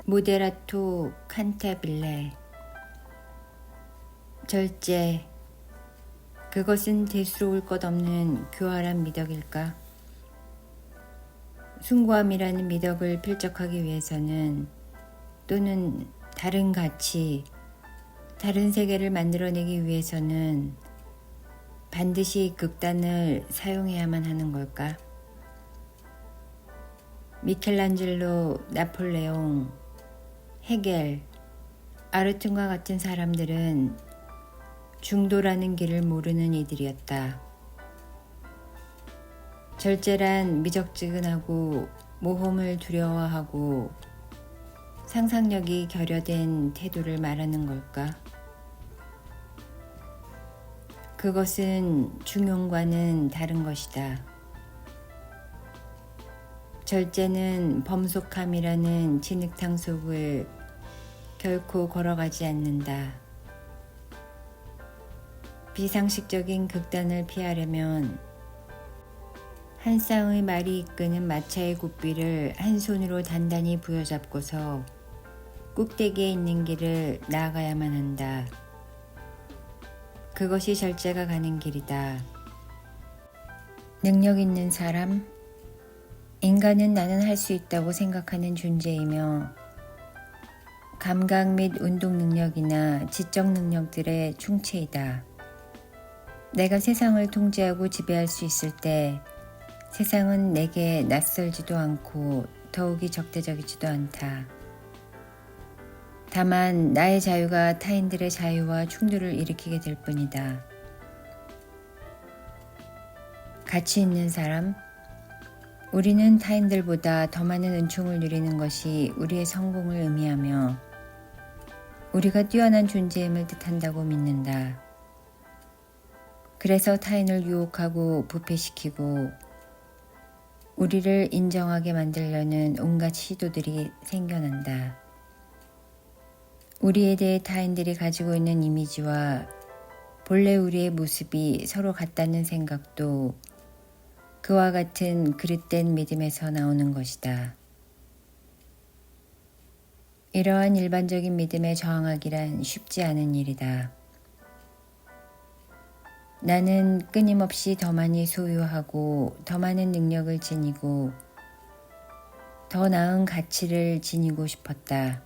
모데라토 칸타빌레. 절제, 그것은 대수로울 것 없는 교활한 미덕일까? 숭고함이라는 미덕을 필적하기 위해서는, 또는 다른 가치, 다른 세계를 만들어내기 위해서는 반드시 극단을 사용해야만 하는 걸까? 미켈란젤로, 나폴레옹, 헤겔, 아르툰과 같은 사람들은 중도라는 길을 모르는 이들이었다. 절제란 미적지근하고 모험을 두려워하고 상상력이 결여된 태도를 말하는 걸까? 그것은 중용과는 다른 것이다. 절제는 범속함이라는 진흙탕 속을 결코 걸어가지 않는다. 비상식적인 극단을 피하려면 한 쌍의 말이 이끄는 마차의 굽비를 한 손으로 단단히 부여잡고서 꼭대기에 있는 길을 나아가야만 한다. 그것이 절제가 가는 길이다. 능력 있는 사람? 인간은 나는 할 수 있다고 생각하는 존재이며 감각 및 운동 능력이나 지적 능력들의 충체이다. 내가 세상을 통제하고 지배할 수 있을 때 세상은 내게 낯설지도 않고 더욱이 적대적이지도 않다. 다만 나의 자유가 타인들의 자유와 충돌을 일으키게 될 뿐이다. 가치 있는 사람? 우리는 타인들보다 더 많은 은총을 누리는 것이 우리의 성공을 의미하며 우리가 뛰어난 존재임을 뜻한다고 믿는다. 그래서 타인을 유혹하고 부패시키고 우리를 인정하게 만들려는 온갖 시도들이 생겨난다. 우리에 대해 타인들이 가지고 있는 이미지와 본래 우리의 모습이 서로 같다는 생각도 그와 같은 그릇된 믿음에서 나오는 것이다. 이러한 일반적인 믿음에 저항하기란 쉽지 않은 일이다. 나는 끊임없이 더 많이 소유하고 더 많은 능력을 지니고 더 나은 가치를 지니고 싶었다.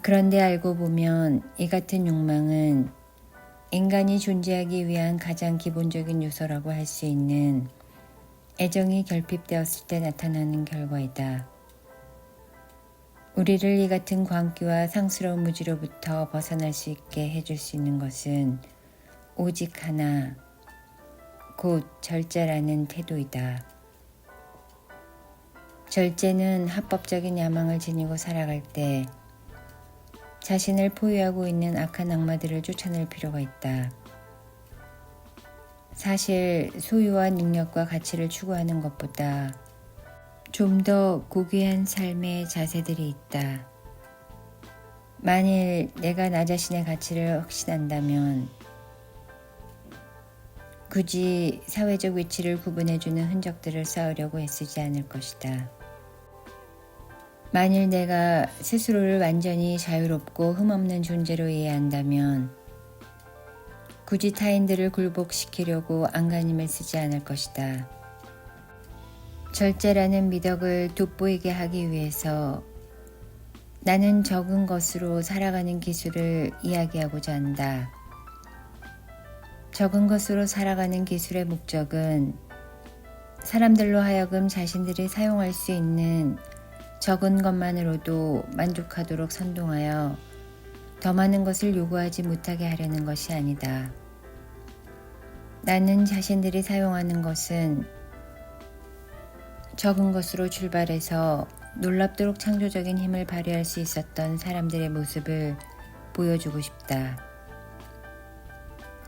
그런데 알고 보면 이 같은 욕망은 인간이 존재하기 위한 가장 기본적인 요소라고 할 수 있는 애정이 결핍되었을 때 나타나는 결과이다. 우리를 이 같은 광기와 상스러운 무지로부터 벗어날 수 있게 해줄 수 있는 것은 오직 하나, 곧 절제라는 태도이다. 절제는 합법적인 야망을 지니고 살아갈 때 자신을 포위하고 있는 악한 악마들을 쫓아낼 필요가 있다. 사실 소유와 능력과 가치를 추구하는 것보다 좀 더 고귀한 삶의 자세들이 있다. 만일 내가 나 자신의 가치를 확신한다면 굳이 사회적 위치를 구분해주는 흔적들을 쌓으려고 애쓰지 않을 것이다. 만일 내가 스스로를 완전히 자유롭고 흠없는 존재로 이해한다면 굳이 타인들을 굴복시키려고 안간힘을 쓰지 않을 것이다. 절제라는 미덕을 돋보이게 하기 위해서 나는 적은 것으로 살아가는 기술을 이야기하고자 한다. 적은 것으로 살아가는 기술의 목적은 사람들로 하여금 자신들이 사용할 수 있는 적은 것만으로도 만족하도록 선동하여 더 많은 것을 요구하지 못하게 하려는 것이 아니다. 나는 자신들이 사용하는 것은 적은 것으로 출발해서 놀랍도록 창조적인 힘을 발휘할 수 있었던 사람들의 모습을 보여주고 싶다.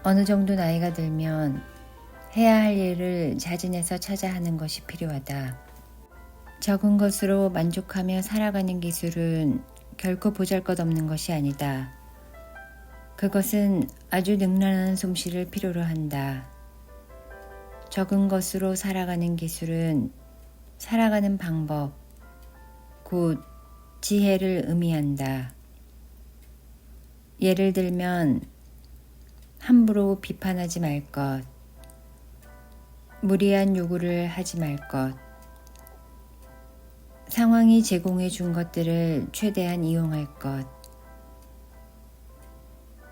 어느 정도 나이가 들면 해야 할 일을 자진해서 찾아 하는 것이 필요하다. 적은 것으로 만족하며 살아가는 기술은 결코 보잘것없는 것이 아니다. 그것은 아주 능란한 솜씨를 필요로 한다. 적은 것으로 살아가는 기술은 살아가는 방법, 곧 지혜를 의미한다. 예를 들면 함부로 비판하지 말 것, 무리한 요구를 하지 말 것, 상황이 제공해 준 것들을 최대한 이용할 것,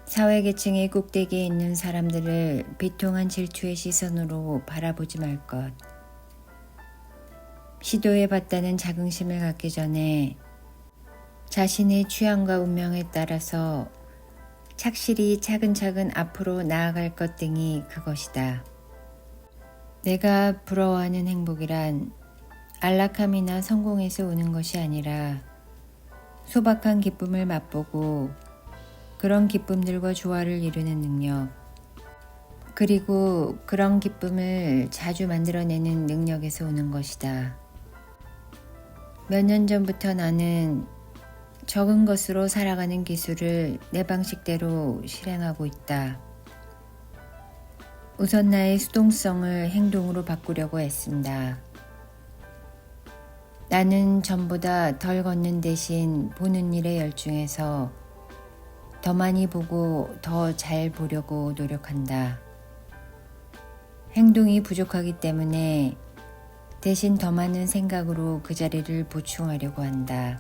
사회계층의 꼭대기에 있는 사람들을 비통한 질투의 시선으로 바라보지 말 것, 시도해봤다는 자긍심을 갖기 전에 자신의 취향과 운명에 따라서 착실히 차근차근 앞으로 나아갈 것 등이 그것이다. 내가 부러워하는 행복이란 안락함이나 성공에서 오는 것이 아니라 소박한 기쁨을 맛보고 그런 기쁨들과 조화를 이루는 능력, 그리고 그런 기쁨을 자주 만들어내는 능력에서 오는 것이다. 몇 년 전부터 나는 적은 것으로 살아가는 기술을 내 방식대로 실행하고 있다. 우선 나의 수동성을 행동으로 바꾸려고 애쓴다. 나는 전보다 덜 걷는 대신 보는 일에 열중해서 더 많이 보고 더 잘 보려고 노력한다. 행동이 부족하기 때문에 대신 더 많은 생각으로 그 자리를 보충하려고 한다.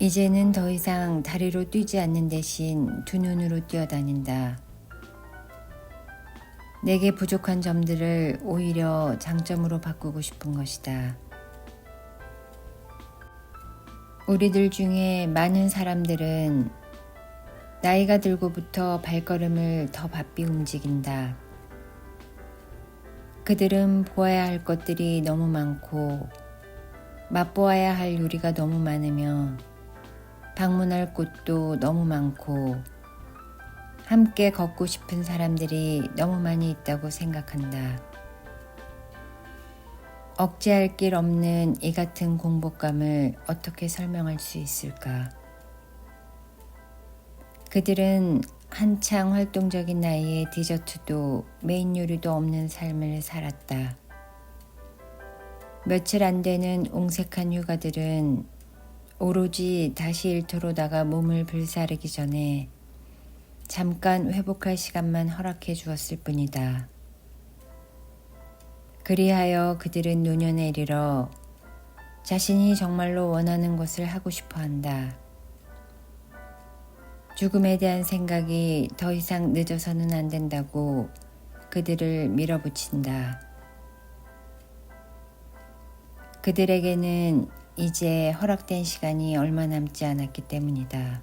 이제는 더 이상 다리로 뛰지 않는 대신 두 눈으로 뛰어다닌다. 내게 부족한 점들을 오히려 장점으로 바꾸고 싶은 것이다. 우리들 중에 많은 사람들은 나이가 들고부터 발걸음을 더 바삐 움직인다. 그들은 보아야 할 것들이 너무 많고 맛보아야 할 요리가 너무 많으며 방문할 곳도 너무 많고 함께 걷고 싶은 사람들이 너무 많이 있다고 생각한다. 억제할 길 없는 이 같은 공복감을 어떻게 설명할 수 있을까? 그들은 한창 활동적인 나이에 디저트도 메인 요리도 없는 삶을 살았다. 며칠 안 되는 옹색한 휴가들은 오로지 다시 일터로 나가 몸을 불사르기 전에 잠깐 회복할 시간만 허락해 주었을 뿐이다. 그리하여 그들은 노년에 이르러 자신이 정말로 원하는 것을 하고 싶어 한다. 죽음에 대한 생각이 더 이상 늦어서는 안 된다고 그들을 밀어붙인다. 그들에게는 이제 허락된 시간이 얼마 남지 않았기 때문이다.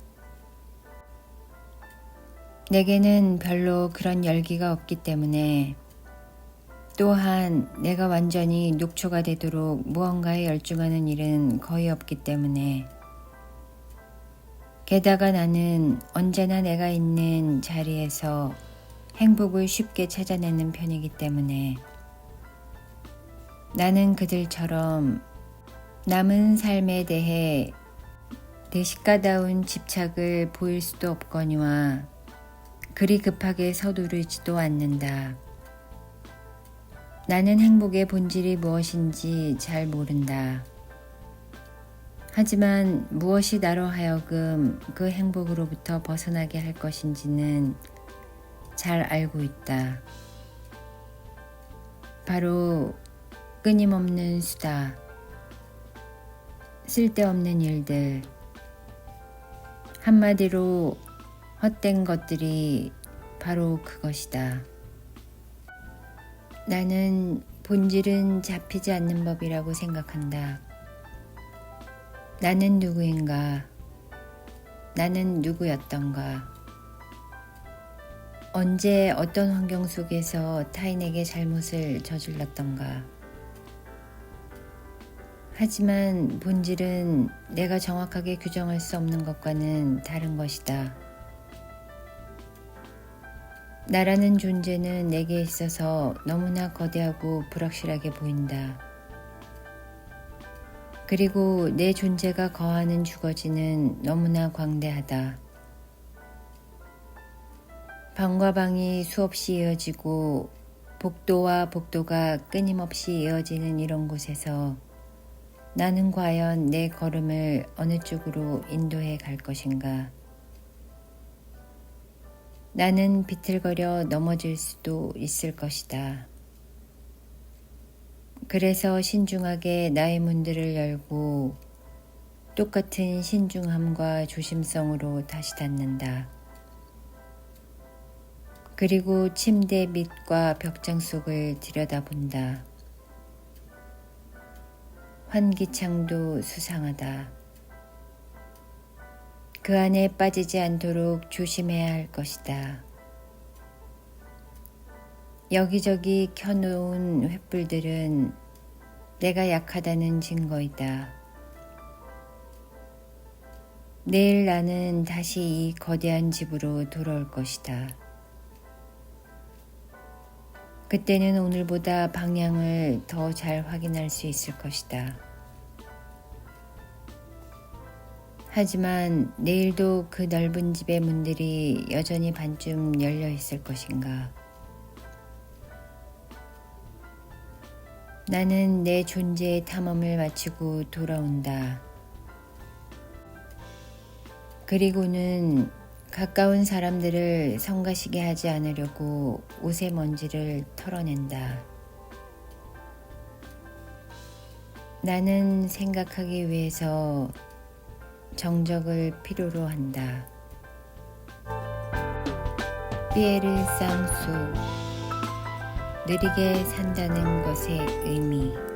내게는 별로 그런 열기가 없기 때문에 또한 내가 완전히 녹초가 되도록 무언가에 열중하는 일은 거의 없기 때문에 게다가 나는 언제나 내가 있는 자리에서 행복을 쉽게 찾아내는 편이기 때문에 나는 그들처럼 남은 삶에 대해 대식가다운 집착을 보일 수도 없거니와 그리 급하게 서두르지도 않는다. 나는 행복의 본질이 무엇인지 잘 모른다. 하지만 무엇이 나로 하여금 그 행복으로부터 벗어나게 할 것인지는 잘 알고 있다. 바로 끊임없는 수다, 쓸데없는 일들, 한마디로 헛된 것들이 바로 그것이다. 나는 본질은 잡히지 않는 법이라고 생각한다. 나는 누구인가? 나는 누구였던가? 언제 어떤 환경 속에서 타인에게 잘못을 저질렀던가? 하지만 본질은 내가 정확하게 규정할 수 없는 것과는 다른 것이다. 나라는 존재는 내게 있어서 너무나 거대하고 불확실하게 보인다. 그리고 내 존재가 거하는 주거지는 너무나 광대하다. 방과 방이 수없이 이어지고 복도와 복도가 끊임없이 이어지는 이런 곳에서 나는 과연 내 걸음을 어느 쪽으로 인도해 갈 것인가? 나는 비틀거려 넘어질 수도 있을 것이다. 그래서 신중하게 나의 문들을 열고 똑같은 신중함과 조심성으로 다시 닫는다. 그리고 침대 밑과 벽장 속을 들여다본다. 환기창도 수상하다. 그 안에 빠지지 않도록 조심해야 할 것이다. 여기저기 켜놓은 횃불들은 내가 약하다는 증거이다. 내일 나는 다시 이 거대한 집으로 돌아올 것이다. 그때는 오늘보다 방향을 더 잘 확인할 수 있을 것이다. 하지만 내일도 그 넓은 집의 문들이 여전히 반쯤 열려 있을 것인가? 나는 내 존재의 탐험을 마치고 돌아온다. 그리고는 가까운 사람들을 성가시게 하지 않으려고 옷의 먼지를 털어낸다. 나는 생각하기 위해서 정적을 필요로 한다. 피에르 쌍수, 느리게 산다는 것의 의미.